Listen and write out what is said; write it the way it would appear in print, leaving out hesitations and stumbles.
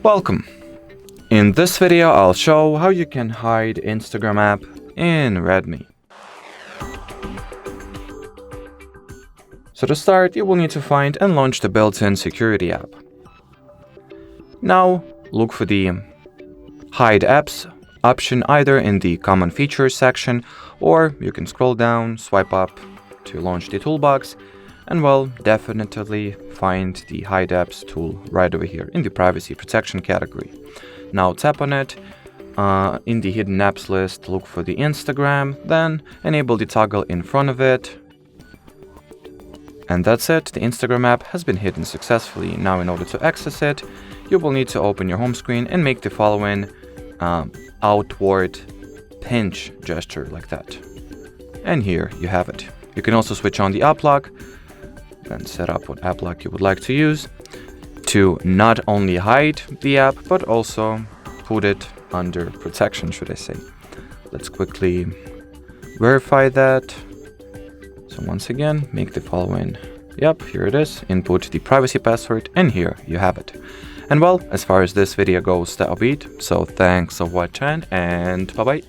Welcome! In this video I'll show how you can hide Instagram app in Redmi. So to start, you will need to find and launch the built-in security app. Now look for the Hide Apps option either in the Common Features section, or you can scroll down, swipe up to launch the toolbox, and definitely find the Hide Apps tool right over here in the Privacy Protection category. Now tap on it. In the Hidden Apps list, look for the Instagram, then enable the toggle in front of it. And that's it, the Instagram app has been hidden successfully. Now in order to access it, you will need to open your home screen and make the following outward pinch gesture like that. And here you have it. You can also switch on the app lock and set up what app lock you would like to use to not only hide the app, but also put it under protection, should I say. Let's quickly verify that. So once again, make the following. Yep, here it is. Input the privacy password, and here you have it. And as far as this video goes, that'll be it. So thanks for watching, and bye-bye.